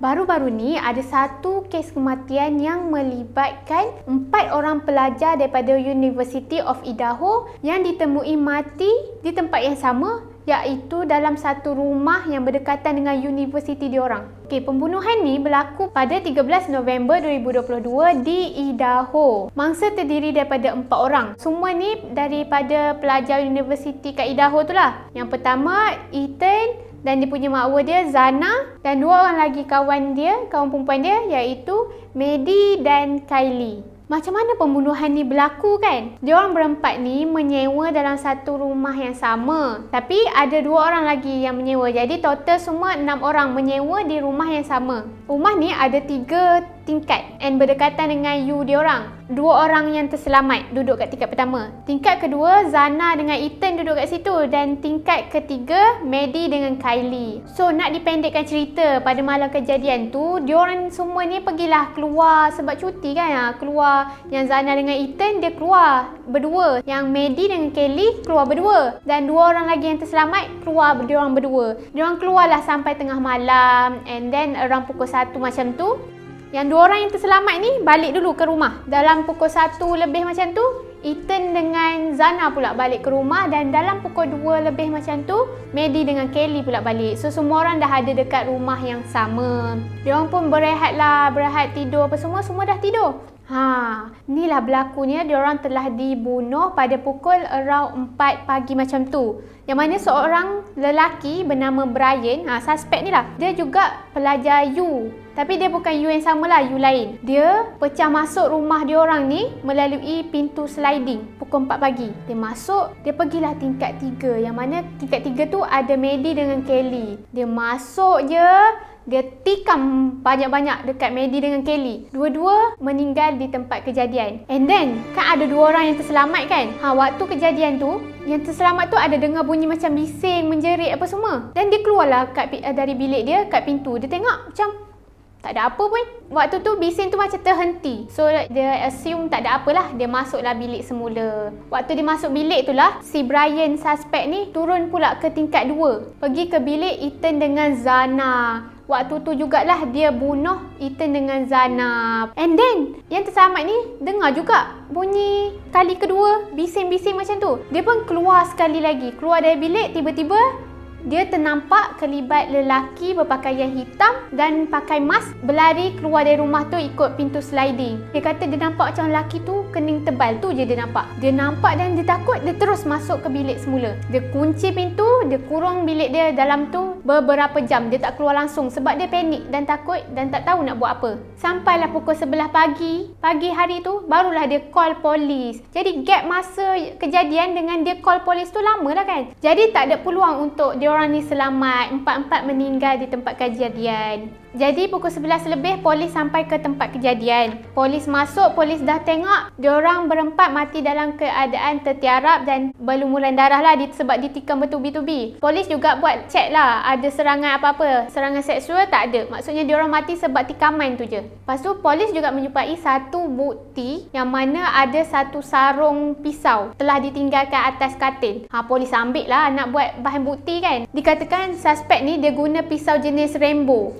Baru-baru ni ada satu kes kematian yang melibatkan 4 orang pelajar daripada University of Idaho yang ditemui mati di tempat yang sama, iaitu dalam satu rumah yang berdekatan dengan universiti diorang. Pembunuhan ni berlaku pada 13 November 2022 di Idaho. Mangsa terdiri daripada 4 orang. Semua ni daripada pelajar universiti kat Idaho tu lah. Yang pertama, Ethan dan dia punya makwa dia, Zana, dan 2 orang lagi kawan perempuan dia, iaitu Maddie dan Kylie. Macam mana pembunuhan ni berlaku kan? Diorang berempat ni menyewa dalam satu rumah yang sama. Tapi ada 2 orang lagi yang menyewa. Jadi total semua 6 orang menyewa di rumah yang sama. Rumah ni ada 3 tingkat and berdekatan dengan diorang. 2 orang yang terselamat duduk kat tingkat pertama. Tingkat kedua, Zana dengan Ethan duduk kat situ. Dan tingkat ketiga, Maddie dengan Kylie. So nak dipendekkan cerita, pada malam kejadian tu, diorang semua ni pergilah keluar sebab cuti kan. Keluar, yang Zana dengan Ethan dia keluar berdua. Yang Maddie dengan Kylie keluar berdua. Dan 2 orang lagi yang terselamat keluar diorang berdua. Diorang keluarlah sampai tengah malam. And then around pukul 1 macam tu, yang 2 orang yang terselamat ni balik dulu ke rumah. Dalam pukul 1 lebih macam tu, Ethan dengan Zana pula balik ke rumah. Dan dalam pukul 2 lebih macam tu, Maddie dengan Kylie pula balik. So semua orang dah ada dekat rumah yang sama. Diorang pun berehat tidur apa semua dah tidur. Inilah berlakunya diorang telah dibunuh pada pukul around 4 pagi macam tu. Yang mana seorang lelaki bernama Brian, suspek ni lah, dia juga pelajar U. Tapi dia bukan U yang sama lah, U lain. Dia pecah masuk rumah diorang ni melalui pintu sliding pukul 4 pagi. Dia masuk, dia pergilah tingkat 3. Yang mana tingkat 3 tu ada Maddie dengan Kylie. Dia masuk je, dia tikam banyak-banyak dekat Maddie dengan Kylie. Dua-dua meninggal di tempat kejadian. And then, kan ada 2 orang yang terselamat kan? Waktu kejadian tu, yang terselamat tu ada dengar bunyi macam bising, menjerit apa semua. Dan dia keluarlah dari bilik dia kat pintu. Dia tengok macam tak ada apa pun. Waktu tu bising tu macam terhenti. So dia assume tak ada apalah. Dia masuklah bilik semula. Waktu dia masuk bilik tu lah, si Brian suspek ni turun pula ke tingkat 2. Pergi ke bilik Ethan dengan Zana. Waktu tu jugalah dia bunuh Ethan dengan Zana. And then yang terselamat ni dengar juga bunyi kali kedua, bising-bising macam tu. Dia pun keluar sekali lagi. Keluar dari bilik, tiba-tiba dia ternampak kelibat lelaki berpakaian hitam dan pakai mask berlari keluar dari rumah tu ikut pintu sliding. Dia kata dia nampak macam lelaki tu kening tebal tu je dia nampak. Dia nampak dan dia takut, dia terus masuk ke bilik semula. Dia kunci pintu, dia kurung bilik dia dalam tu beberapa jam. Dia tak keluar langsung sebab dia panik dan takut dan tak tahu nak buat apa. Sampailah pukul 11 pagi hari tu, barulah dia call polis. Jadi gap masa kejadian dengan dia call polis tu lama lah kan. Jadi tak ada peluang untuk dia orang ni selamat. 4 meninggal di tempat kejadian. Jadi pukul 11 lebih polis sampai ke tempat kejadian. Polis masuk, polis dah tengok diorang berempat mati dalam keadaan tertiarap dan berlumuran darah lah sebab ditikam bertubi-tubi. Polis juga buat check lah ada serangan apa-apa. Serangan seksual tak ada. Maksudnya diorang mati sebab tikaman tu je. Lepas tu polis juga menjumpai satu bukti yang mana ada satu sarung pisau telah ditinggalkan atas katil. Polis ambil lah nak buat bahan bukti kan. Dikatakan suspek ni dia guna pisau jenis rainbow.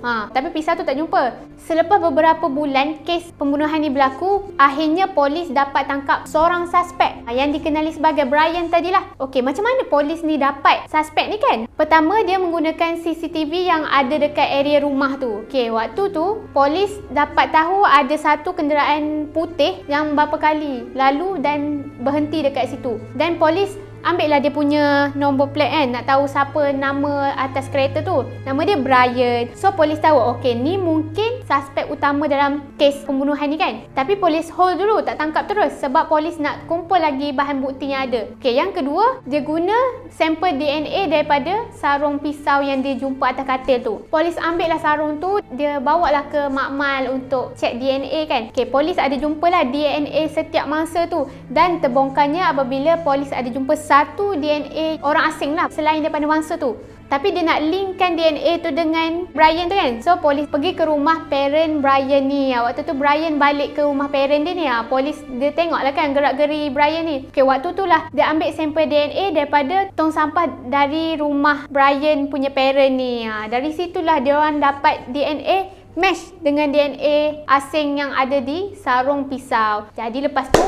Tapi pisau tu tak jumpa. Selepas beberapa bulan kes pembunuhan ni berlaku, akhirnya polis dapat tangkap seorang suspek yang dikenali sebagai Brian tadilah. Okey, macam mana polis ni dapat suspek ni kan? Pertama, dia menggunakan CCTV yang ada dekat area rumah tu. Okey, waktu tu polis dapat tahu ada satu kenderaan putih yang berapa kali lalu dan berhenti dekat situ. Dan polis ambil lah dia punya nombor plate kan, nak tahu siapa nama atas kereta tu. Nama dia Brian. So polis tahu, okey ni mungkin suspek utama dalam kes pembunuhan ni kan. Tapi polis hold dulu, tak tangkap terus sebab polis nak kumpul lagi bahan bukti yang ada. Okey, yang kedua, dia guna sampel DNA daripada sarung pisau yang dia jumpa atas katil tu. Polis ambil lah sarung tu, dia bawa lah ke makmal untuk cek DNA kan. Okey, polis ada jumpa lah DNA setiap mangsa tu. Dan terbongkarnya apabila polis ada jumpa satu DNA orang asing lah selain daripada mangsa tu. Tapi dia nak linkkan DNA tu dengan Brian tu kan. So polis pergi ke rumah parent Brian ni. Waktu tu Brian balik ke rumah parent dia ni. Polis dia tengok lah kan gerak-geri Brian ni. Okay, waktu tu lah dia ambil sampel DNA daripada tong sampah dari rumah Brian punya parent ni. Dari situlah dia orang dapat DNA match dengan DNA asing yang ada di sarung pisau. Jadi lepas tu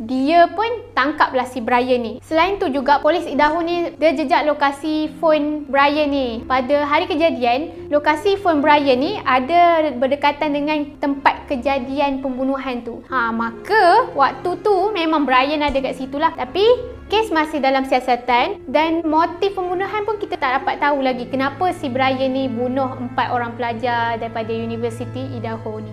dia pun tangkaplah si Brian ni. Selain tu juga polis Idaho ni dia jejak lokasi phone Brian ni. Pada hari kejadian, lokasi phone Brian ni ada berdekatan dengan tempat kejadian pembunuhan tu. Maka waktu tu memang Brian ada kat situ lah. Tapi kes masih dalam siasatan dan motif pembunuhan pun kita tak dapat tahu lagi kenapa si Brian ni bunuh 4 orang pelajar daripada University Idaho ni.